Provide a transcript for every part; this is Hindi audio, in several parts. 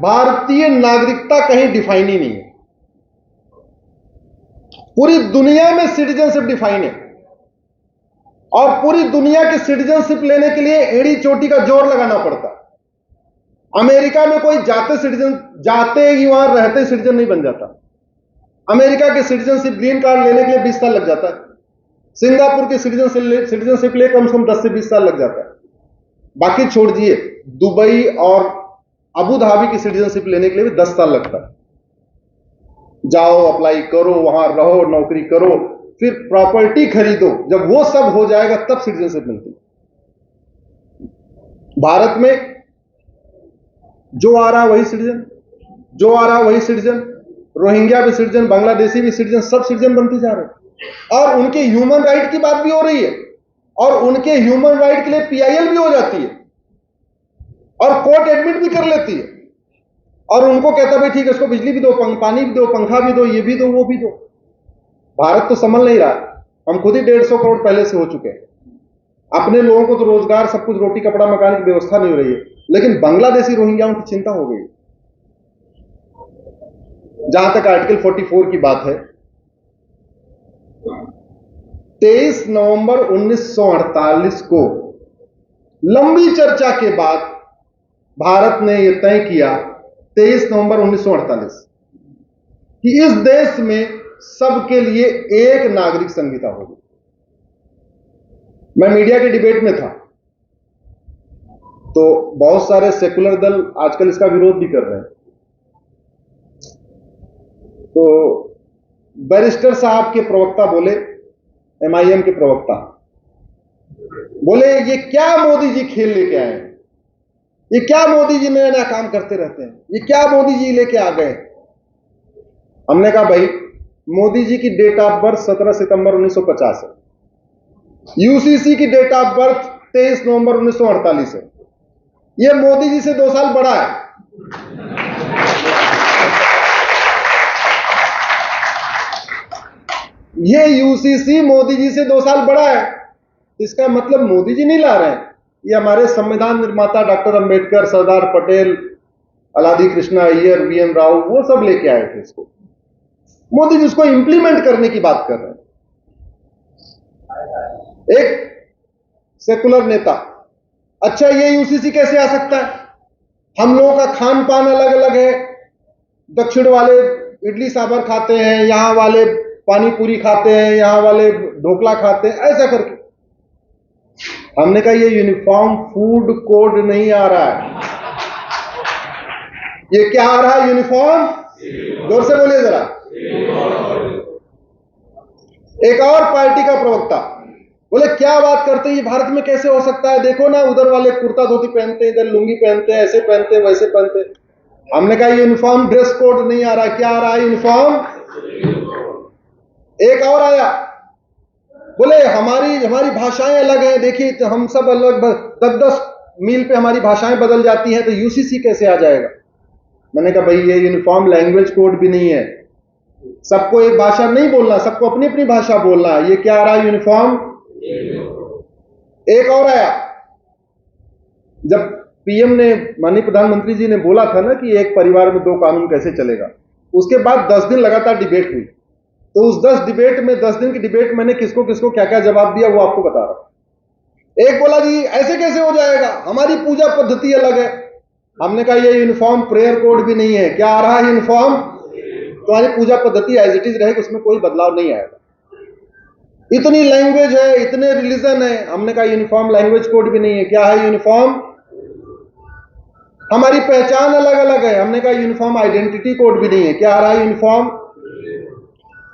भारतीय नागरिकता कहीं डिफाइन ही नहीं है। पूरी दुनिया में सिटीजनशिप डिफाइन है, और पूरी दुनिया की सिटीजनशिप लेने के लिए एड़ी चोटी का जोर लगाना पड़ता है। अमेरिका में कोई जाते ही वहां रहते सिटीजन नहीं बन जाता। अमेरिका के सिटीजनशिप ग्रीन कार्ड लेने के लिए 20 साल लग जाता है। सिंगापुर के सिटीजनशिप लिए कम से कम 10 से 20 साल लग जाता है। बाकी छोड़ दिए, दुबई और अबू धाबी की सिटीजनशिप लेने के लिए भी 10 साल लगता है। जाओ, अप्लाई करो, वहां रहो, नौकरी करो, फिर प्रॉपर्टी खरीदो। जब वो सब हो जाएगा तब सिटीजनशिप मिलती है। भारत में जो आ रहा वही सिटीजन, जो आ रहा वही सिटीजन, रोहिंग्या भी सिटीजन, बांग्लादेशी भी सिटीजन, सब सिटीजन बनते जा रहे हैं। और उनके ह्यूमन राइट की बात भी हो रही है, और उनके ह्यूमन राइट के लिए पीआईएल भी हो जाती है, और कोर्ट एडमिट भी कर लेती है, और उनको कहता भाई ठीक है, इसको बिजली भी दो, पानी भी दो, पंखा भी दो, ये भी दो, वो भी दो। भारत तो संभल नहीं रहा। हम खुद ही 150 करोड़ पहले से हो चुके हैं। अपने लोगों को तो रोजगार, सब कुछ, रोटी कपड़ा मकान की व्यवस्था नहीं हो रही है, लेकिन बांग्लादेशी रोहिंग्याओं की चिंता हो गई। जहां तक आर्टिकल 44 की बात है, 23 नवंबर 1948 को लंबी चर्चा के बाद भारत ने यह तय किया, 23 नवंबर 1948, कि इस देश में सबके लिए एक नागरिक संहिता होगी। मैं मीडिया के डिबेट में था, तो बहुत सारे सेकुलर दल आजकल इसका विरोध भी कर रहे हैं। तो बैरिस्टर साहब के प्रवक्ता बोले, एमआईएम के प्रवक्ता बोले, ये क्या मोदी जी खेल लेके आए हैं, ये क्या मोदी जी नया नया काम करते रहते हैं, ये क्या मोदी जी लेके आ गए। हमने कहा भाई, मोदी जी की डेट ऑफ बर्थ 17 सितंबर 1950 है, यूसीसी की डेट ऑफ बर्थ 23 नवंबर 1948 है। ये मोदी जी से 2 साल बड़ा है। ये यूसीसी मोदी जी से 2 साल बड़ा है। इसका मतलब मोदी जी नहीं ला रहे हैं, ये हमारे संविधान निर्माता डॉक्टर अंबेडकर, सरदार पटेल, अलादी कृष्णा अय्यर, वीएन राव, वो सब लेके आए थे इसको। मोदी जी उसको इंप्लीमेंट करने की बात कर रहे हैं। एक सेकुलर नेता, अच्छा ये यूसीसी कैसे आ सकता है? हम लोगों का खान पान अलग अलग है। दक्षिण वाले इडली सांभर खाते हैं, यहां वाले पानी पूरी खाते हैं, यहां वाले ढोकला खाते हैं, ऐसा करके। हमने कहा ये यूनिफॉर्म फूड कोड नहीं आ रहा है। ये क्या आ रहा है? यूनिफॉर्म, जोर से बोलिए जरा। एक और पार्टी का प्रवक्ता बोले, क्या बात करते हैं, ये भारत में कैसे हो सकता है? देखो ना, उधर वाले कुर्ता धोती पहनते हैं, इधर लुंगी पहनते हैं, ऐसे पहनते हैं, वैसे पहनते हैं। हमने कहा यूनिफॉर्म ड्रेस कोड नहीं आ रहा, क्या आ रहा है? यूनिफॉर्म। एक और आया, बोले हमारी भाषाएं अलग हैं, देखिए हम सब अलग, 10-10 मील पे हमारी भाषाएं बदल जाती हैं, तो यूसीसी कैसे आ जाएगा? मैंने कहा भाई, ये यूनिफॉर्म लैंग्वेज कोड भी नहीं है। सबको एक भाषा नहीं बोलना, सबको अपनी अपनी भाषा बोलना। ये क्या आ रहा है? यूनिफॉर्म। एक और आया, जब पीएम ने, माननीय प्रधानमंत्री जी ने बोला था ना कि एक परिवार में 2 कानून कैसे चलेगा, उसके बाद 10 दिन लगातार डिबेट हुई। तो उस 10 दिन की डिबेट मैंने किसको किसको क्या क्या जवाब दिया, वो आपको बता रहा हूं। एक बोला जी ऐसे कैसे हो जाएगा, हमारी पूजा पद्धति अलग है। हमने कहा ये यूनिफॉर्म प्रेयर कोड भी नहीं है। क्या आ रहा है? यूनिफॉर्म। तुम्हारी पूजा पद्धति एज इट इज रहेगी, उसमें कोई बदलाव नहीं आएगा। इतनी लैंग्वेज है, इतने रिलीजन है। हमने कहा यूनिफॉर्म लैंग्वेज कोड भी नहीं है। क्या है? यूनिफॉर्म। हमारी पहचान अलग अलग है। हमने कहा यूनिफॉर्म आइडेंटिटी कोड भी नहीं है। क्या आ रहा है? यूनिफॉर्म।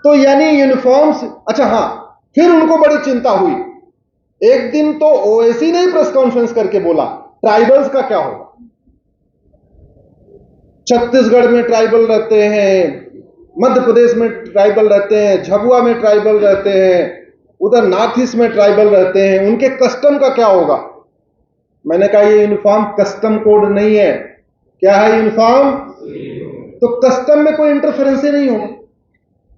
तो यानी यूनिफॉर्म्स। अच्छा हाँ, फिर उनको बड़ी चिंता हुई। एक दिन तो ओवैसी ने प्रेस कॉन्फ्रेंस करके बोला, ट्राइबल्स का क्या होगा? छत्तीसगढ़ में ट्राइबल रहते हैं, मध्य प्रदेश में ट्राइबल रहते हैं, झाबुआ में ट्राइबल रहते हैं, उधर नॉर्थ ईस्ट में ट्राइबल रहते हैं, उनके कस्टम का क्या होगा? मैंने कहा ये यूनिफॉर्म कस्टम कोड नहीं है। क्या है? यूनिफॉर्म। तो कस्टम में कोई इंटरफेरेंस ही नहीं होगा।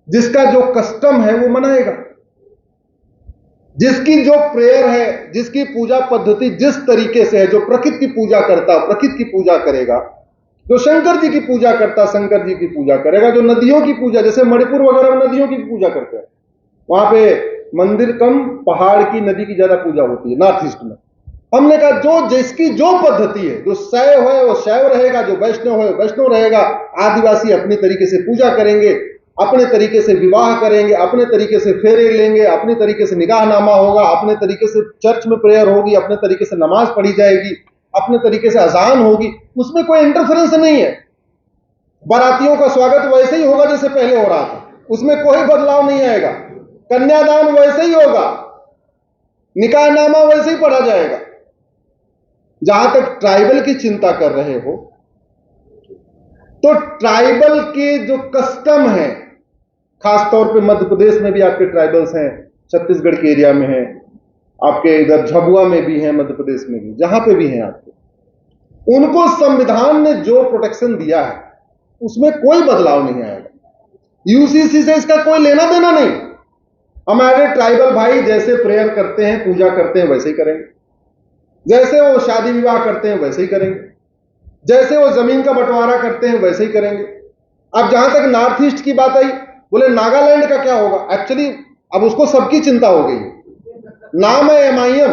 जिसका जो कस्टम है वो मनाएगा, जिसकी जो प्रेयर है, जिसकी पूजा पद्धति जिस तरीके से है, जो प्रकृति की पूजा करता है प्रकृति की पूजा करेगा। जो शंकर जी की पूजा करता शंकर जी की पूजा करेगा। जो नदियों की पूजा, जैसे मणिपुर वगैरह में नदियों की पूजा करते हैं, वहां पे मंदिर कम, पहाड़ की नदी की ज्यादा पूजा होती है नॉर्थ ईस्ट में। हमने कहा जो जिसकी जो पद्धति है, जो शैव है वो शैव रहेगा, जो वैष्णव है वैष्णव रहेगा। आदिवासी अपने तरीके से पूजा करेंगे, अपने तरीके से विवाह करेंगे, अपने तरीके से फेरे लेंगे, अपने तरीके से निकाहनामा होगा, अपने तरीके से चर्च में प्रेयर होगी, अपने तरीके से नमाज पढ़ी जाएगी, अपने तरीके से अजान होगी। उसमें कोई इंटरफेरेंस नहीं है। बारातियों का स्वागत वैसे ही होगा जैसे पहले हो रहा था, उसमें कोई बदलाव नहीं आएगा। कन्यादान वैसे ही होगा, निकाहनामा वैसे ही पढ़ा जाएगा। जहां तक ट्राइबल की चिंता कर रहे हो, तो ट्राइबल के जो कस्टम है, खासतौर पे मध्य प्रदेश में भी आपके ट्राइबल्स हैं, छत्तीसगढ़ के एरिया में हैं, आपके इधर झाबुआ में भी हैं, मध्य प्रदेश में भी, जहां पे भी हैं आपके, उनको संविधान ने जो प्रोटेक्शन दिया है उसमें कोई बदलाव नहीं आएगा। यूसीसी से इसका कोई लेना देना नहीं। हमारे ट्राइबल भाई जैसे प्रेयर करते हैं, पूजा करते हैं, वैसे ही करेंगे। जैसे वो शादी विवाह करते हैं वैसे ही करेंगे। जैसे वो जमीन का बंटवारा करते हैं वैसे ही करेंगे। अब जहां तक नॉर्थ ईस्ट की बात आई, बोले नागालैंड का क्या होगा। एक्चुअली अब उसको सबकी चिंता हो गई। नाम है एमआईएम,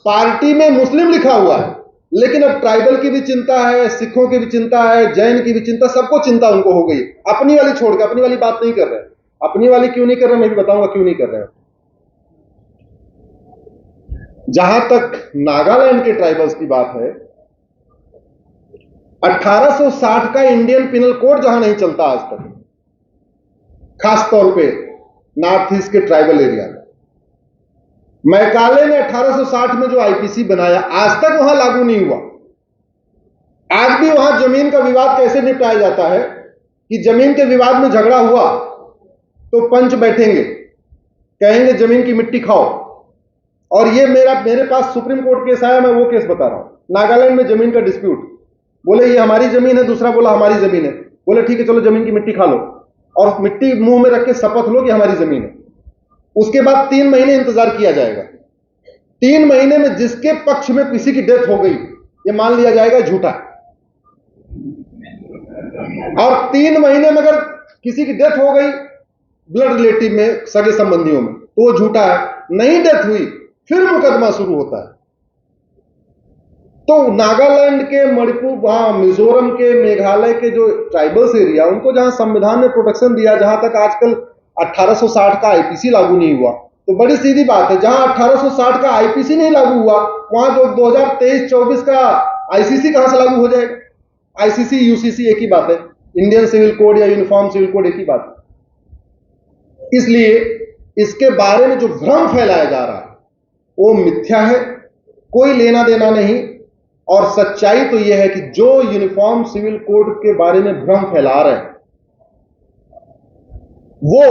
पार्टी में मुस्लिम लिखा हुआ है, लेकिन अब ट्राइबल की भी चिंता है, सिखों की भी चिंता है, जैन की भी चिंता, सबको चिंता उनको हो गई। अपनी वाली छोड़ के अपनी वाली बात नहीं कर रहे। अपनी वाली क्यों नहीं कर रहे, मैं भी बताऊंगा क्यों नहीं कर रहे। जहां तक नागालैंड के ट्राइबल्स की बात है, 1860 का इंडियन पिनल कोड जहां नहीं चलता आज तक, खासतौर पे नॉर्थ ईस्ट के ट्राइबल एरिया में, मैकाले ने 1860 में जो आईपीसी बनाया, आज तक वहां लागू नहीं हुआ। आज भी वहां जमीन का विवाद कैसे निपटाया जाता है कि जमीन के विवाद में झगड़ा हुआ तो पंच बैठेंगे, कहेंगे जमीन की मिट्टी खाओ। और ये मेरे पास सुप्रीम कोर्ट केस आया, मैं वो केस बता रहा हूं। नागालैंड में जमीन का डिस्प्यूट, बोले ये हमारी जमीन है, दूसरा बोला हमारी जमीन है। बोले ठीक है चलो जमीन की मिट्टी खा लो, और मिट्टी मुंह में रख के शपथ लो कि हमारी जमीन है। उसके बाद 3 महीने इंतजार किया जाएगा। 3 महीने में जिसके पक्ष में किसी की डेथ हो गई, ये मान लिया जाएगा झूठा। और 3 महीने में अगर किसी की डेथ हो गई ब्लड रिलेटिव में, सगे संबंधियों में, तो वो झूठा है। नहीं डेथ हुई, फिर मुकदमा शुरू होता है। तो नागालैंड के, मणिपुर, वहां मिजोरम के, मेघालय के जो ट्राइबल्स एरिया, उनको जहां संविधान ने प्रोटेक्शन दिया, जहां तक आजकल 1860 का आईपीसी लागू नहीं हुआ, तो बड़ी सीधी बात है, जहां 1860 का आईपीसी नहीं लागू हुआ, वहां जो 2023-24 का आईसीसी कहां से लागू हो जाएगा। आईसीसी यूसीसी एक ही बात है, इंडियन सिविल कोड या यूनिफॉर्म सिविल कोड एक ही बात है। इसलिए इसके बारे में जो भ्रम फैलाया जा रहा है वो मिथ्या है, कोई लेना देना नहीं। और सच्चाई तो यह है कि जो यूनिफॉर्म सिविल कोड के बारे में भ्रम फैला रहे हैं वो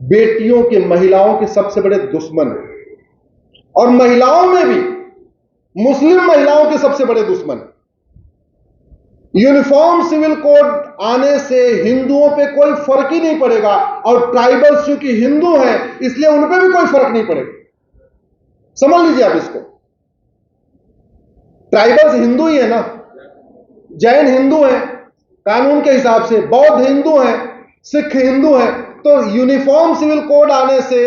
बेटियों के, महिलाओं के सबसे बड़े दुश्मन है। और महिलाओं में भी मुस्लिम महिलाओं के सबसे बड़े दुश्मन है। यूनिफॉर्म सिविल कोड आने से हिंदुओं पे कोई फर्क ही नहीं पड़ेगा, और ट्राइबल्स चूंकि हिंदू हैं इसलिए उन पे भी कोई फर्क नहीं पड़ेगा। समझ लीजिए आप इसको। ट्राइबल्स हिंदू ही है ना, जैन हिंदू हैं कानून के हिसाब से, बौद्ध हिंदू हैं, सिख हिंदू हैं। तो यूनिफॉर्म सिविल कोड आने से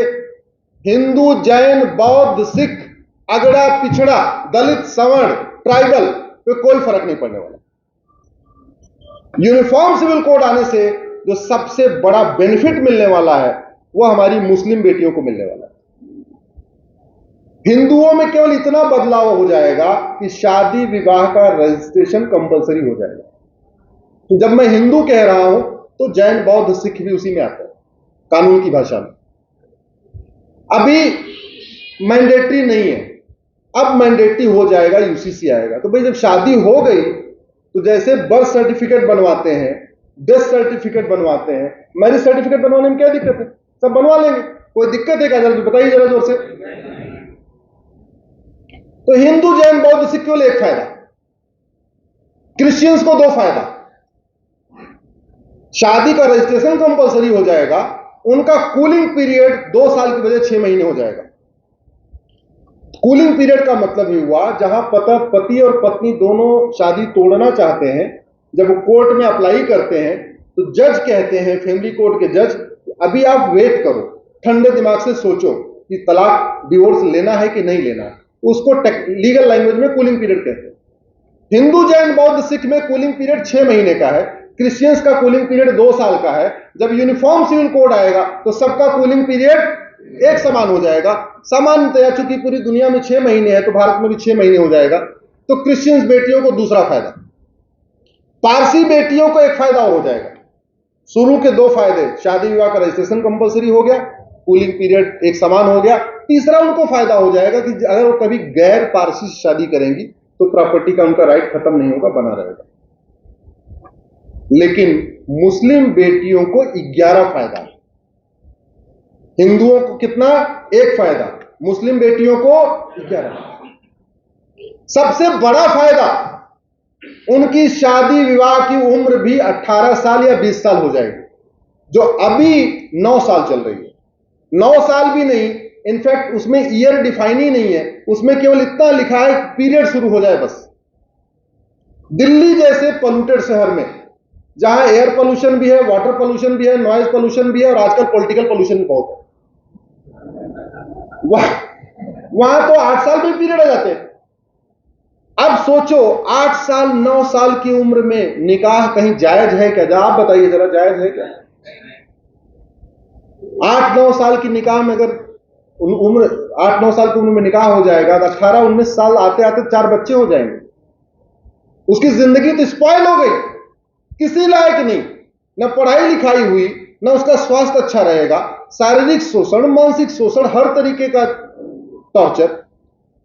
हिंदू, जैन, बौद्ध, सिख, अगड़ा, पिछड़ा, दलित, सवर्ण, ट्राइबल पे कोई फर्क नहीं पड़ने वाला। यूनिफॉर्म सिविल कोड आने से जो सबसे बड़ा बेनिफिट मिलने वाला है वो हमारी मुस्लिम बेटियों को मिलने वाला है। हिंदुओं में केवल इतना बदलाव हो जाएगा कि शादी विवाह का रजिस्ट्रेशन कंपलसरी हो जाएगा। तो जब मैं हिंदू कह रहा हूं तो जैन, बौद्ध, सिख भी उसी में आते हैं कानून की भाषा में। अभी मैंडेटरी नहीं है, अब मैंडेटरी हो जाएगा, यूसीसी आएगा। तो भाई जब शादी हो गई तो जैसे बर्थ सर्टिफिकेट बनवाते हैं, डेथ सर्टिफिकेट बनवाते हैं, मैरिज सर्टिफिकेट बनवाने में क्या दिक्कत है, सब बनवा लेंगे। कोई दिक्कत है क्या, जरा बताइए जरा जोर से। तो हिंदू, जैन, बौद्ध, सिख केवल एक फायदा, क्रिश्चियंस को 2 फायदा। शादी का रजिस्ट्रेशन कंपलसरी हो जाएगा, उनका कूलिंग पीरियड 2 साल की बजाय 6 महीने हो जाएगा। कूलिंग पीरियड का मतलब ही हुआ जहां पति और पत्नी दोनों शादी तोड़ना चाहते हैं, जब वो कोर्ट में अप्लाई करते हैं तो जज कहते हैं, फैमिली कोर्ट के जज, अभी आप वेट करो, ठंडे दिमाग से सोचो कि तलाक डिवोर्स लेना है कि नहीं लेना है। उसको लीगल लैंग्वेज में कूलिंग पीरियड कहते हैं। हिंदू, जैन, बौद्ध, सिख में कूलिंग पीरियड 6 महीने का है। क्रिश्चियंस का कूलिंग पीरियड 2 साल का है। जब यूनिफॉर्म सिविल कोड आएगा तो सबका कूलिंग पीरियड एक समान हो जाएगा। सामान्यतया चूंकि पूरी दुनिया में 6 महीने है तो भारत में भी 6 महीने हो जाएगा। तो क्रिश्चियंस बेटियों को दूसरा फायदा, पारसी बेटियों को एक फायदा और हो जाएगा। शुरू के 2 फायदे, शादी विवाह का रजिस्ट्रेशन कंपलसरी हो गया, कूलिंग पीरियड एक समान हो गया। तीसरा उनको फायदा हो जाएगा कि अगर वो कभी गैर पारसी से शादी करेंगी तो प्रॉपर्टी का उनका राइट खत्म नहीं होगा, बना रहेगा। लेकिन मुस्लिम बेटियों को 11 फायदा, हिंदुओं को कितना? 1 फायदा, मुस्लिम बेटियों को 11। सबसे बड़ा फायदा, उनकी शादी विवाह की उम्र भी 18 साल या 20 साल हो जाएगी, जो अभी 9 साल चल रही है। 9 साल भी नहीं, इनफैक्ट उसमें ईयर डिफाइन ही नहीं है, उसमें केवल इतना लिखा है पीरियड शुरू हो जाए बस। दिल्ली जैसे पोल्यूटेड शहर में, जहां एयर पोल्यूशन भी है, वाटर पोल्यूशन भी है, नॉइज पोल्यूशन भी है और आजकल पॉलिटिकल पोल्यूशन भी बहुत है, वहां तो 8 साल में पीरियड आ जाते हैं। अब सोचो 8 साल 9 साल की उम्र में निकाह कहीं जायज है क्या? आप बताइए जरा, जायज है क्या? 8-9 साल की निकाह में अगर उम्र 8-9 साल की उम्र में निकाह हो जाएगा तो 18-19 साल आते आते 4 बच्चे हो जाएंगे। उसकी जिंदगी तो स्पॉइल हो गई, किसी लायक नहीं, न पढ़ाई लिखाई हुई, न उसका स्वास्थ्य अच्छा रहेगा, शारीरिक शोषण, मानसिक शोषण, हर तरीके का टॉर्चर।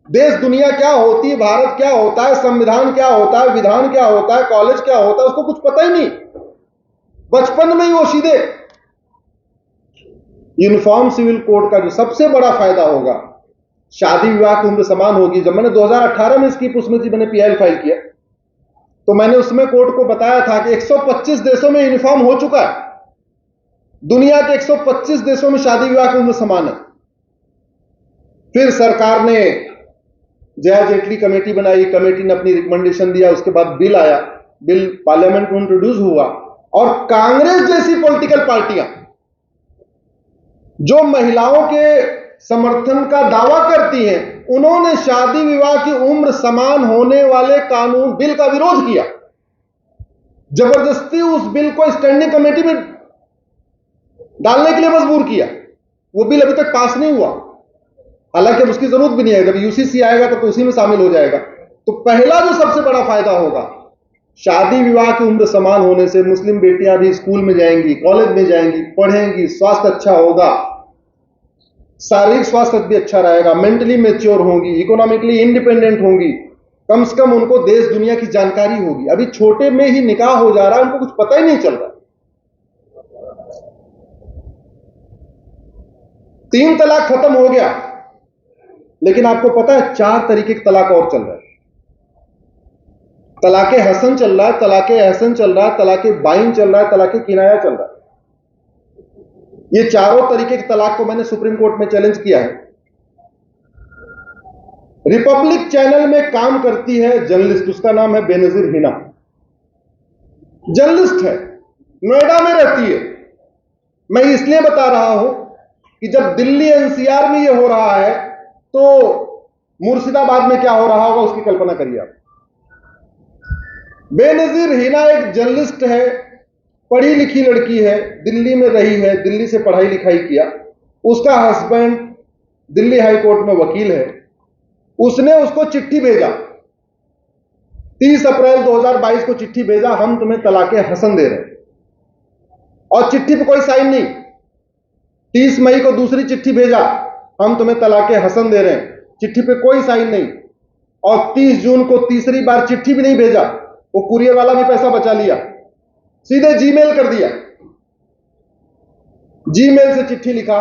देश दुनिया क्या होती है, भारत क्या होता है, संविधान क्या होता है, विधान क्या होता है, कॉलेज क्या होता है, उसको कुछ पता ही नहीं। बचपन में ही वो सीधे यूनिफॉर्म सिविल कोड का जो सबसे बड़ा फायदा होगा, शादी विवाह की उम्र समान होगी। जब मैंने 2018 में इसकी पुष्पति मैंने पीआईएल फाइल किया तो मैंने उसमें कोर्ट को बताया था कि 125 देशों में यूनिफॉर्म हो चुका है, दुनिया के 125 देशों में शादी विवाह की उम्र समान है। फिर सरकार ने जया जेटली कमेटी बनाई, कमेटी ने अपनी रिकमेंडेशन दिया, उसके बाद बिल आया, बिल पार्लियामेंट में इंट्रोड्यूस हुआ और कांग्रेस जैसी पॉलिटिकल पार्टियां जो महिलाओं के समर्थन का दावा करती हैं, उन्होंने शादी विवाह की उम्र समान होने वाले कानून बिल का विरोध किया, जबरदस्ती उस बिल को स्टैंडिंग कमेटी में डालने के लिए मजबूर किया। वो बिल अभी तक पास नहीं हुआ, हालांकि अब उसकी जरूरत भी नहीं है, जब यूसीसी आएगा तो उसी में शामिल हो जाएगा। तो पहला जो सबसे बड़ा फायदा होगा, शादी विवाह की उम्र समान होने से मुस्लिम बेटियां भी स्कूल में जाएंगी, कॉलेज में जाएंगी, पढ़ेंगी, स्वास्थ्य अच्छा होगा, शारीरिक स्वास्थ्य भी अच्छा रहेगा, मेंटली मैच्योर होंगी, इकोनॉमिकली इंडिपेंडेंट होंगी, कम से कम उनको देश दुनिया की जानकारी होगी। अभी छोटे में ही निकाह हो जा रहा है, उनको कुछ पता ही नहीं चल रहा। 3 तलाक खत्म हो गया, लेकिन आपको पता है 4 तरीके के तलाक और चल रहा है। तलाके हसन चल रहा है, तलाके एहसन चल रहा है, तलाके बाइन चल रहा है, तलाके किनाया चल रहा है। ये चारों तरीके के तलाक को मैंने सुप्रीम कोर्ट में चैलेंज किया है। रिपब्लिक चैनल में काम करती है जर्नलिस्ट, उसका नाम है बेनजीर हिना, जर्नलिस्ट है, नोएडा में रहती है। मैं इसलिए बता रहा हूं कि जब दिल्ली एनसीआर में ये हो रहा है तो मुर्शिदाबाद में क्या हो रहा होगा उसकी कल्पना करिए आप। बेनजीर हिना एक जर्नलिस्ट है, पढ़ी लिखी लड़की है, दिल्ली में रही है, दिल्ली से पढ़ाई लिखाई किया। उसका हस्बैंड दिल्ली हाई कोर्ट में वकील है। उसने उसको चिट्ठी भेजा, 30 अप्रैल 2022 को चिट्ठी भेजा, हम तुम्हें तलाके हसन दे रहे हैं, और चिट्ठी पे कोई साइन नहीं। 30 मई को दूसरी चिट्ठी भेजा, हम तुम्हें तलाके हसन दे रहे हैं, चिट्ठी पे कोई साइन नहीं। और 30 जून को तीसरी बार चिट्ठी भी नहीं भेजा, वो कुरियर वाला भी पैसा बचा लिया, सीधे जीमेल कर दिया, जीमेल से चिट्ठी लिखा,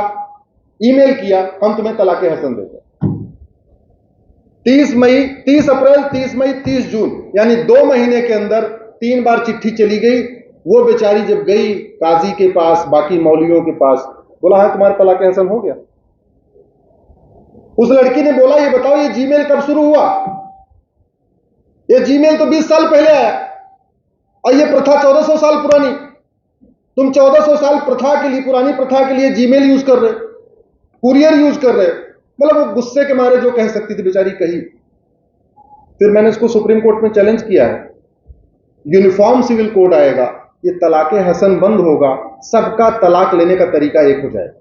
ईमेल किया, हम तुम्हें तलाके हसन देते हैं। 30 अप्रैल, 30 मई, 30 जून, यानी 2 महीने के अंदर 3 बार चिट्ठी चली गई। वो बेचारी जब गई काजी के पास, बाकी मौलवियों के पास, बोला है तुम्हारा तलाके हसन हो गया। उस लड़की ने बोला, ये बताओ ये जीमेल कब शुरू हुआ? ये जीमेल तो 20 साल पहले आया और ये प्रथा 1400 साल पुरानी। तुम 1400 साल प्रथा के लिए, पुरानी प्रथा के लिए जीमेल यूज कर रहे, कुरियर यूज कर रहे। मतलब वो गुस्से के मारे जो कह सकती थी बेचारी कही। फिर मैंने इसको सुप्रीम कोर्ट में चैलेंज किया है, यूनिफॉर्म सिविल कोड आएगा, ये तलाके हसन बंद होगा, सबका तलाक लेने का तरीका एक हो जाएगा।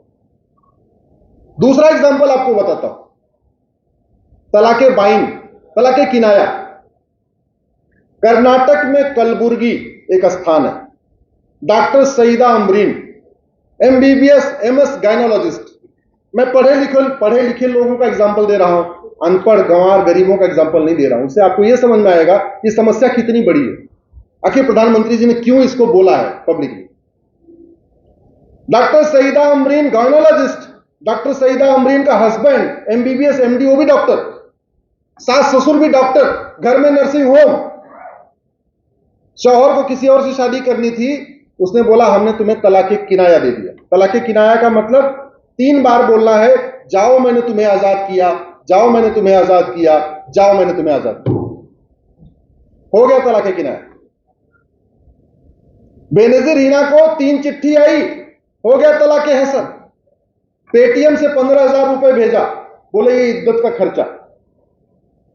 दूसरा एग्जांपल आपको बताता हूं, तलाके बाइन, तलाके किनाया। कर्नाटक में कलबुर्गी एक स्थान है, doctor Saeeda Amreen, MBBS MS gynaecologist. मैं पढ़े लिखे लोगों का एग्जांपल दे रहा हूं, अनपढ़ गंवार गरीबों का एग्जांपल नहीं दे रहा हूं। इससे आपको यह समझ में आएगा कि समस्या कितनी बड़ी है, आखिर प्रधानमंत्री जी ने क्यों इसको बोला है publicly. Doctor Saeeda Amreen gynaecologist, doctor Saeeda Amreen का हस्बैंड एमबीबीएस एमडी, वो भी डॉक्टर, सास ससुर भी डॉक्टर, घर में नर्सिंग होम। शौहर को किसी और से शादी करनी थी, उसने बोला हमने तुम्हें तलाके किनाया दे दिया। तलाके किनाया का मतलब 3 बार बोलना है, जाओ मैंने तुम्हें आजाद किया, जाओ मैंने तुम्हें आजाद किया, जाओ मैंने तुम्हें आजाद किया। हो गया तलाके किनाया। बेनजीर हिना को 3 चिट्ठी आई, हो गया तलाके हसन। पेटीएम से 15,000 रुपए भेजा, बोले ये इद्दत का खर्चा।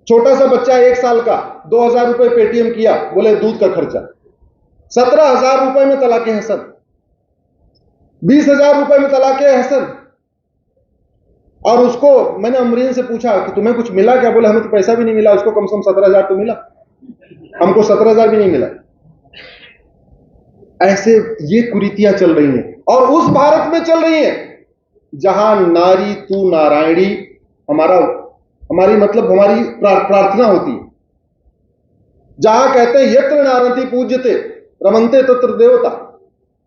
छोटा सा बच्चा 1 साल का 2,000 रुपए पेटीएम किया, बोले दूध का खर्चा। 17,000 रुपए में तलाके हसन, 20,000 रुपए में तलाके हसन। और उसको मैंने अमरीन से पूछा कि तुम्हें कुछ मिला क्या? बोले हमें तो पैसा भी नहीं मिला, उसको कम से कम 17,000 तो मिला, हमको 17,000 भी नहीं मिला। ऐसे ये कुरीतियां चल रही हैं, और उस भारत में चल रही हैं जहां नारी तू नारायणी हमारी मतलब हमारी प्रार्थना होती है, जहां कहते हैं यत्र नारंती पूज्यते रमन्ते तत्र देवता,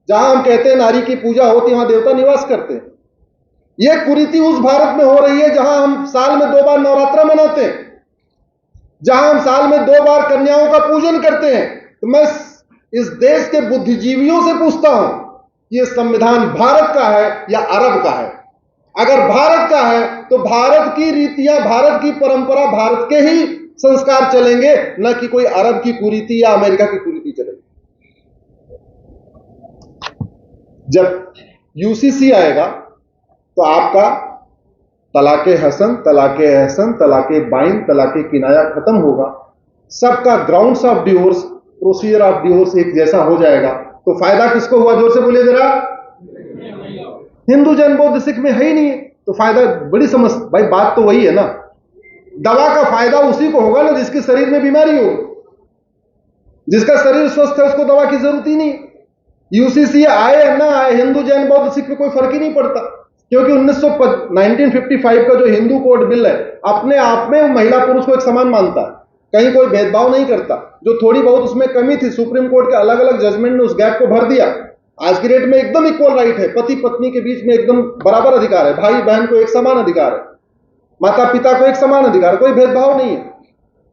जहां हम कहते हैं नारी की पूजा होती वहां देवता निवास करते हैं। यह कुरीति उस भारत में हो रही है जहां हम साल में 2 बार नवरात्रा मनाते हैं, जहां हम साल में 2 बार कन्याओं का पूजन करते हैं। तो मैं इस देश के बुद्धिजीवियों से पूछता हूं, यह संविधान भारत का है या अरब का है? अगर भारत का है तो भारत की रीतियां, भारत की परंपरा, भारत के ही संस्कार चलेंगे, न कि कोई अरब की कुरीति या अमेरिका की कुरीति चलेगी। जब यूसीसी आएगा तो आपका तलाके हसन, तलाके एहसन, तलाके बाइन, तलाके किनाया खत्म होगा। सबका grounds of divorce, procedure of divorce एक जैसा हो जाएगा। तो फायदा किसको हुआ? जोर से बोलिए जरा। हिंदू जैन बौद्ध सिख में है ही नहीं है, तो फायदा बड़ी समस्या। भाई बात तो वही है ना, दवा का फायदा उसी को होगा ना जिसके शरीर में बीमारी हो। जिसका शरीर स्वस्थ है उसको दवा की जरूरत ही नहीं। यूसीसी आए या ना आए, हिंदू जैन बौद्ध सिख में कोई फर्क ही नहीं पड़ता, क्योंकि 1955 का जो हिंदू कोड बिल है अपने आप में महिला पुरुष को एक समान मानता है, कहीं कोई भेदभाव नहीं करता। जो थोड़ी बहुत उसमें कमी थी, सुप्रीम कोर्ट के अलग अलग जजमेंट ने उस गैप को भर दिया। आज की डेट में एकदम इक्वल राइट है, पति पत्नी के बीच में एकदम बराबर अधिकार है, भाई बहन को एक समान अधिकार है, माता पिता को एक समान अधिकार, कोई भेदभाव नहीं है।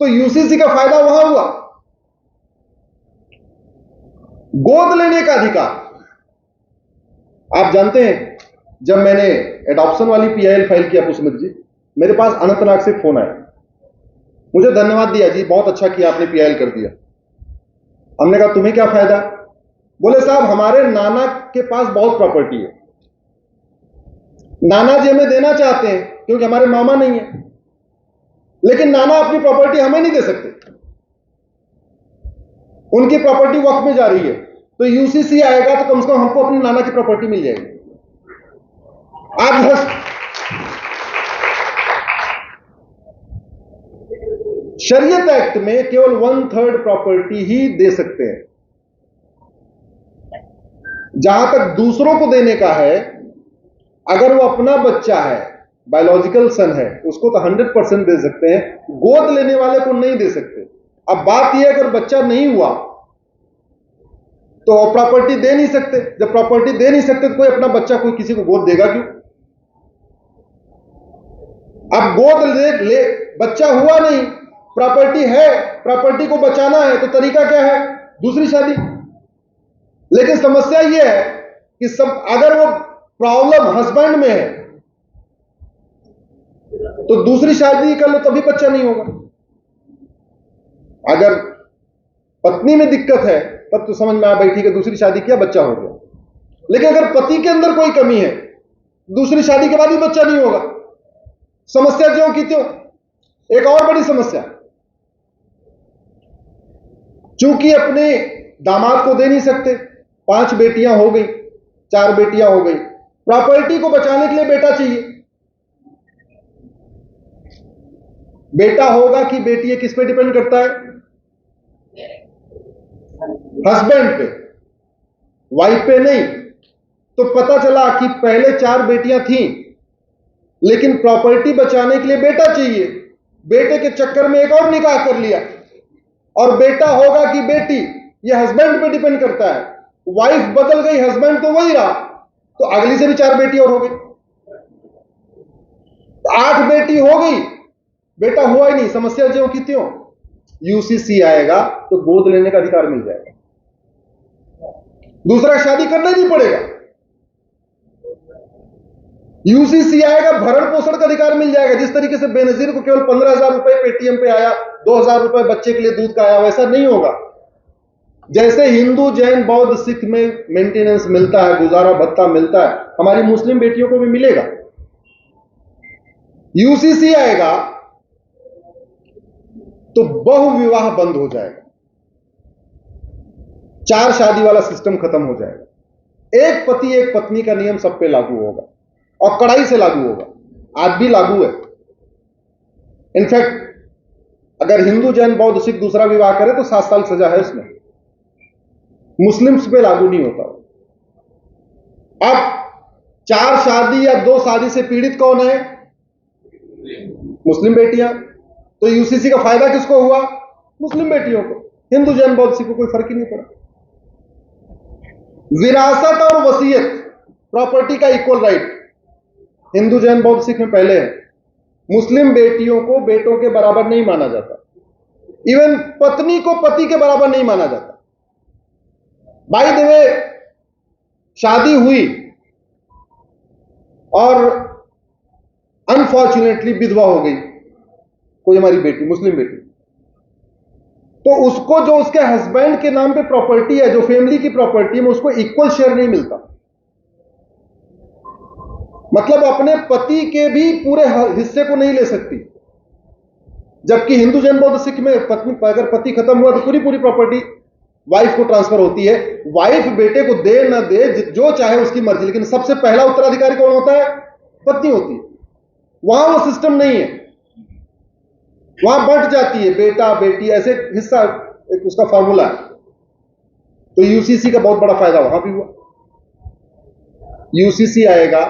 तो यूसीसी का फायदा वहां हुआ। गोद लेने का अधिकार, आप जानते हैं जब मैंने एडॉप्शन वाली पीआईएल फाइल किया पुष्मित जी, मेरे पास अनंतनाग से फोन आया, मुझे धन्यवाद दिया, जी बहुत अच्छा किया आपने पीआईएल कर दिया। हमने कहा तुम्हें क्या फायदा? बोले साहब हमारे नाना के पास बहुत प्रॉपर्टी है, नाना जी हमें देना चाहते हैं क्योंकि हमारे मामा नहीं है, लेकिन नाना अपनी प्रॉपर्टी हमें नहीं दे सकते, उनकी प्रॉपर्टी वक्फ में जा रही है। तो यूसीसी आएगा तो कम से कम हमको अपनी नाना की प्रॉपर्टी मिल जाएगी। आज शरीयत एक्ट में केवल 1/3 प्रॉपर्टी ही दे सकते हैं। जहां तक दूसरों को देने का है, अगर वो अपना बच्चा है, बायोलॉजिकल सन है, उसको तो 100% दे सकते हैं, गोद लेने वाले को नहीं दे सकते। अब बात यह है अगर बच्चा नहीं हुआ तो प्रॉपर्टी दे नहीं सकते। जब प्रॉपर्टी दे नहीं सकते तो कोई अपना बच्चा कोई किसी को गोद देगा क्यों? अब गोद ले बच्चा हुआ नहीं, प्रॉपर्टी है, प्रॉपर्टी को बचाना है, तो तरीका क्या है? दूसरी शादी। लेकिन समस्या यह है कि सब अगर वो प्रॉब्लम हस्बैंड में है, तो दूसरी शादी कर लो तभी बच्चा नहीं होगा। अगर पत्नी में दिक्कत है तब तो समझ में आ बैठी कि दूसरी शादी किया बच्चा हो गया। लेकिन अगर पति के अंदर कोई कमी है, दूसरी शादी के बाद भी बच्चा नहीं होगा, समस्या ज्यों की त्यों। एक और बड़ी समस्या, चूंकि अपने दामाद को दे नहीं सकते, 5 बेटियां हो गई, 4 बेटियां हो गई, प्रॉपर्टी को बचाने के लिए बेटा चाहिए। बेटा होगा कि बेटी, ये किस पे डिपेंड करता है? हस्बैंड पे, वाइफ पे नहीं। तो पता चला कि पहले 4 बेटियां थीं, लेकिन प्रॉपर्टी बचाने के लिए बेटा चाहिए। बेटे के चक्कर में एक और निकाह कर लिया, और बेटा होगा कि बेटी, यह हस्बैंड पे डिपेंड करता है। वाइफ बदल गई, हस्बैंड तो वही रहा, तो अगली से भी 4 बेटी और हो गई, 8 बेटी हो गई, बेटा हुआ ही नहीं, समस्या ज्यों की त्यों। यूसीसी आएगा तो गोद लेने का अधिकार मिल जाएगा, दूसरा शादी करना ही नहीं पड़ेगा। यूसीसी आएगा, भरण पोषण का अधिकार मिल जाएगा। जिस तरीके से बेनजीर को केवल 15,000 रुपए पेटीएम पे आया, 2,000 रुपए बच्चे के लिए दूध का आया, वैसा नहीं होगा। जैसे हिंदू, जैन, बौद्ध, सिख में मेंटेनेंस मिलता है, गुजारा भत्ता मिलता है, हमारी मुस्लिम बेटियों को भी मिलेगा। यूसीसी आएगा तो बहुविवाह बंद हो जाएगा, 4 शादी वाला सिस्टम खत्म हो जाएगा। एक पति एक पत्नी का नियम सब पे लागू होगा, और कड़ाई से लागू होगा। आज भी लागू है। इनफैक्ट अगर हिंदू, जैन, बौद्ध, सिख दूसरा विवाह करे तो 7 साल सजा है उसमें। मुस्लिम्स पे लागू नहीं होता। अब 4 शादी या 2 शादी से पीड़ित कौन है? मुस्लिम बेटियां। तो यूसीसी का फायदा किसको हुआ? मुस्लिम बेटियों को। हिंदू, जैन, बौद्ध, सिख को कोई फर्क ही नहीं पड़ा। विरासत और वसीयत, प्रॉपर्टी का इक्वल राइट हिंदू, जैन, बौद्ध, सिख में पहले है। मुस्लिम बेटियों को बेटों के बराबर नहीं माना जाता। इवन पत्नी को पति के बराबर नहीं माना जाता। बाय द वे, शादी हुई और अनफॉर्चुनेटली विधवा हो गई कोई हमारी बेटी, मुस्लिम बेटी, तो उसको जो उसके हस्बैंड के नाम पे प्रॉपर्टी है, जो फैमिली की प्रॉपर्टी है, उसको इक्वल शेयर नहीं मिलता। मतलब अपने पति के भी पूरे हिस्से को नहीं ले सकती। जबकि हिंदू, जैन, बौद्ध, सिख में पत्नी, अगर पति खत्म हुआ तो पूरी पूरी प्रॉपर्टी वाइफ को ट्रांसफर होती है। वाइफ बेटे को दे ना दे, जो चाहे उसकी मर्जी, लेकिन सबसे पहला उत्तराधिकारी कौन होता है? पत्नी होती है। वहां वो सिस्टम नहीं है, वहां बंट जाती है, बेटा बेटी ऐसे हिस्सा, एक उसका फॉर्मूला है। तो यूसीसी का बहुत बड़ा फायदा वहां भी हुआ। यूसीसी आएगा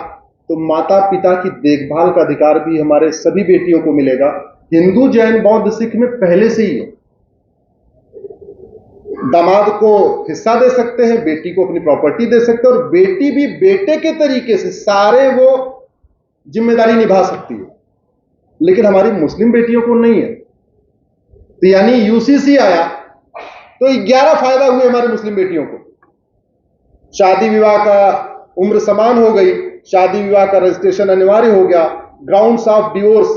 तो माता पिता की देखभाल का अधिकार भी हमारे सभी बेटियों को मिलेगा। हिंदू, जैन, बौद्ध, सिख में पहले से ही है। दामाद को हिस्सा दे सकते हैं, बेटी को अपनी प्रॉपर्टी दे सकते हैं, और बेटी भी बेटे के तरीके से सारे वो जिम्मेदारी निभा सकती है। लेकिन हमारी मुस्लिम बेटियों को नहीं है। तो यानी यूसीसी आया तो 11 फायदा हुए हमारी मुस्लिम बेटियों को। शादी विवाह का उम्र समान हो गई, शादी विवाह का रजिस्ट्रेशन अनिवार्य हो गया, ग्राउंड्स ऑफ डिवोर्स,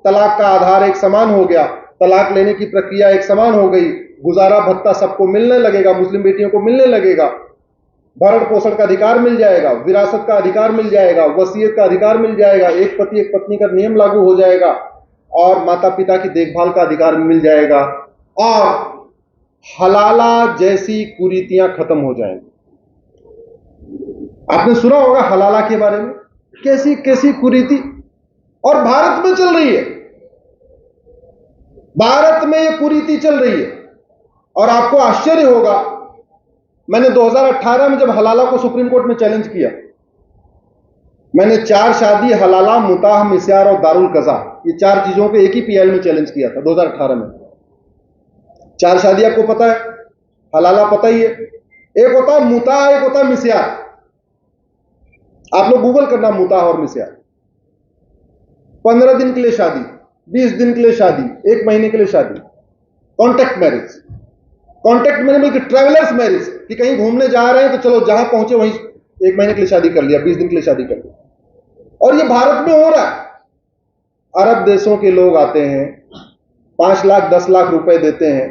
तलाक का आधार एक समान हो गया, तलाक लेने की प्रक्रिया एक समान हो गई, गुजारा भत्ता सबको मिलने लगेगा, मुस्लिम बेटियों को मिलने लगेगा, भरण पोषण का अधिकार मिल जाएगा, विरासत का अधिकार मिल जाएगा, वसीयत का अधिकार मिल जाएगा, एक पति एक पत्नी का नियम लागू हो जाएगा, और माता पिता की देखभाल का अधिकार मिल जाएगा, और हलाला जैसी कुरीतियां खत्म हो जाएंगी। आपने सुना होगा हलाला के बारे में, कैसी कैसी कुरीति, और भारत में चल रही है। भारत में यह कुरीति चल रही है। और आपको आश्चर्य होगा, मैंने 2018 में जब हलाला को सुप्रीम कोर्ट में चैलेंज किया, मैंने 4 शादी, हलाला, मुताह, मिस्यार और दारुल कज़ा, ये 4 चीजों पे एक ही पीएल में चैलेंज किया था 2018 में। 4 शादी आपको पता है, हलाला पता ही है, एक होता है मुताह, एक होता है मिस्यार। आप लोग गूगल करना मुताह और मिस्यार। 15 दिन के लिए शादी, 20 दिन के लिए शादी, 1 महीने के लिए शादी, contract marriage. Contract marriage travellers marriage, कि कहीं घूमने जा रहे हैं तो चलो जहां पहुंचे वहीं 1 महीने के लिए शादी कर लिया, 20 दिन के लिए शादी कर लिया। और ये भारत में हो रहा है। अरब देशों के लोग आते हैं, 5 लाख 10 लाख रुपए देते हैं,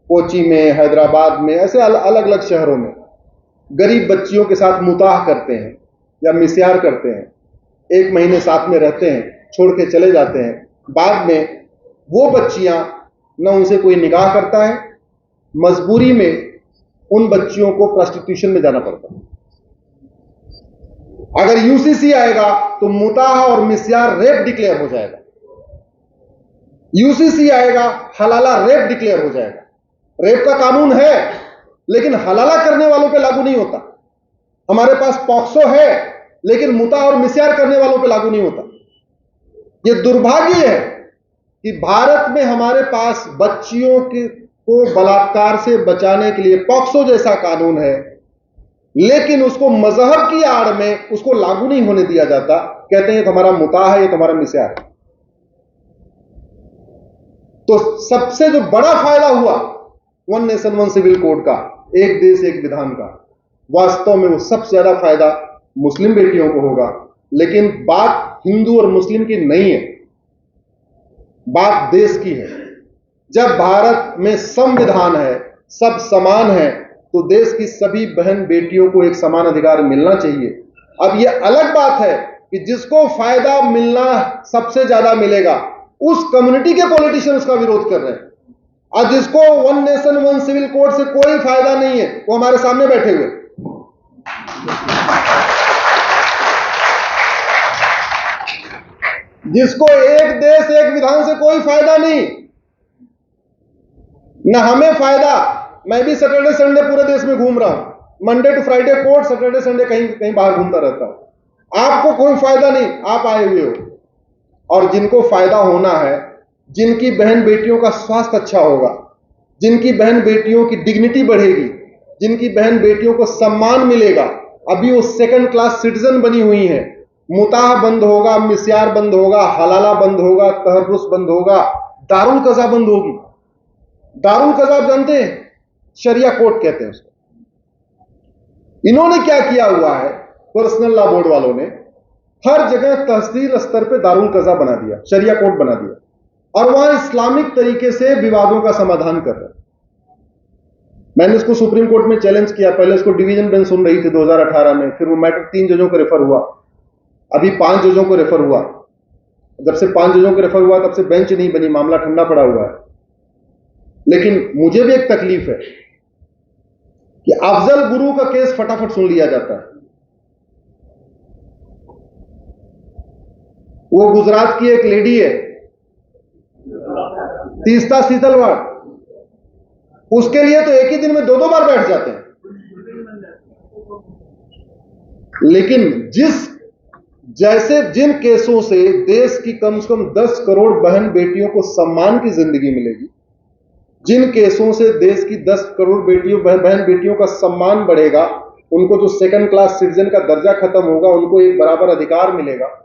कोची में, हैदराबाद में, ऐसे अलग अलग शहरों में गरीब बच्चियों के साथ मुताह करते हैं या मिस्यार करते हैं। 1 महीने साथ में रहते हैं, छोड़ के चले जाते हैं। बाद में वो बच्चियां न उनसे कोई निकाह करता है, मजबूरी में उन बच्चियों को प्रोस्टिट्यूशन में जाना पड़ता है। अगर यूसीसी आएगा तो मुताह और मिस्यार रेप डिक्लेयर हो जाएगा। यूसीसी आएगा, हलाला रेप डिक्लेयर हो जाएगा। रेप का कानून है लेकिन हलाला करने वालों पे लागू नहीं होता। हमारे पास पॉक्सो है लेकिन मुताह और मिस्यार करने वालों पे लागू नहीं होता। यह दुर्भाग्य है कि भारत में हमारे पास बच्चियों को बलात्कार से बचाने के लिए पॉक्सो जैसा कानून है, लेकिन उसको मजहब की आड़ में उसको लागू नहीं होने दिया जाता। कहते हैं तुम्हारा मुताह है, ये तुम्हारा मिस्यार है। तो सबसे जो बड़ा फायदा हुआ 1 नेशन 1 सिविल कोड का, एक देश एक विधान का, वास्तव में वो सबसे ज्यादा फायदा मुस्लिम बेटियों को होगा। लेकिन बात हिंदू और मुस्लिम की नहीं है, बात देश की है। जब भारत में संविधान है, सब समान है, तो देश की सभी बहन बेटियों को एक समान अधिकार मिलना चाहिए। अब यह अलग बात है कि जिसको फायदा मिलना सबसे ज्यादा मिलेगा, उस कम्युनिटी के पॉलिटिशियन उसका विरोध कर रहे हैं, और जिसको 1 नेशन 1 सिविल कोड से कोई फायदा नहीं है, वो हमारे सामने बैठे हुए। जिसको एक देश एक विधान से कोई फायदा नहीं, न हमें फायदा। मैं भी सैटरडे संडे पूरे देश में घूम रहा हूं, Monday to Friday court, Saturday Sunday कहीं कहीं बाहर घूमता रहता हूं। आपको कोई फायदा नहीं, आप आए हुए हो। और जिनको फायदा होना है, जिनकी बहन बेटियों का स्वास्थ्य अच्छा होगा, जिनकी बहन बेटियों की डिग्निटी बढ़ेगी, जिनकी बहन बेटियों को सम्मान मिलेगा, अभी वो 2nd क्लास सिटीजन बनी हुई हैं। मुताह बंद होगा, मिस्यार बंद होगा, हलाला बंद होगा, तहर्रुस बंद होगा, दारुल कज़ा बंद होगी। दारुल कज़ा आप जानते हैं, शरिया कोर्ट कहते हैं उसको। इन्होंने क्या किया हुआ है, पर्सनल लॉ बोर्ड वालों ने हर जगह तहसील स्तर पे दारुल कज़ा बना दिया, शरिया कोर्ट बना दिया, और वहां इस्लामिक तरीके से विवादों का समाधान कर रहे हैं। मैंने इसको सुप्रीम कोर्ट में चैलेंज किया। पहले इसको डिवीजन बेंच सुन रही थी 2018 में, फिर वो मैटर 3 जजों को रेफर हुआ, अभी 5 जजों को रेफर हुआ। जब से 5 जजों को रेफर हुआ तब से बेंच नहीं बनी, मामला ठंडा पड़ा हुआ है। लेकिन मुझे भी एक तकलीफ है कि अफजल गुरु का केस फटाफट सुन लिया जाता है। वो गुजरात की एक लेडी है, तीस्ता सीतलवाड़, उसके लिए तो एक ही दिन में 2-2 बार बैठ जाते हैं। लेकिन जिन केसों से देश की कम से कम 10 करोड़ बहन बेटियों को सम्मान की जिंदगी मिलेगी, जिन केसों से देश की 10 करोड़ बहन बेटियों का सम्मान बढ़ेगा, उनको जो 2nd क्लास सिटीजन का दर्जा खत्म होगा, उनको एक बराबर अधिकार मिलेगा,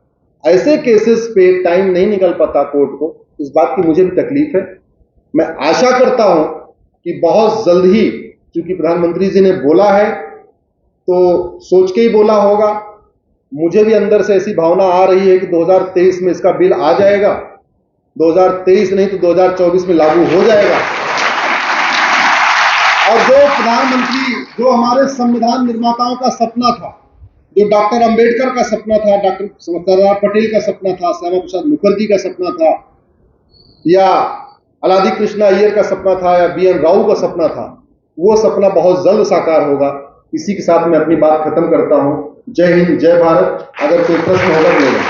ऐसे केसेस पे टाइम नहीं निकल पाता कोर्ट को। इस बात की मुझे भी तकलीफ है। मैं आशा करता हूं कि बहुत जल्द ही, क्योंकि प्रधानमंत्री जी ने बोला है तो सोच के ही बोला होगा, मुझे भी अंदर से ऐसी भावना आ रही है कि 2023 में इसका बिल आ जाएगा, 2023 नहीं तो 2024 में लागू हो जाएगा। और जो प्रधानमंत्री, जो हमारे संविधान निर्माताओं का सपना था, जो डॉक्टर अंबेडकर का सपना था, डॉक्टर सरदार पटेल का सपना था, श्यामा प्रसाद मुखर्जी का सपना था, या अलादी कृष्णा अय्यर का सपना था, या BN राव का सपना था, वो सपना बहुत जल्द साकार होगा। इसी के साथ मैं अपनी बात खत्म करता हूं। जय हिंद, जय भारत। अगर कोई प्रश्न होगा मिलेगा।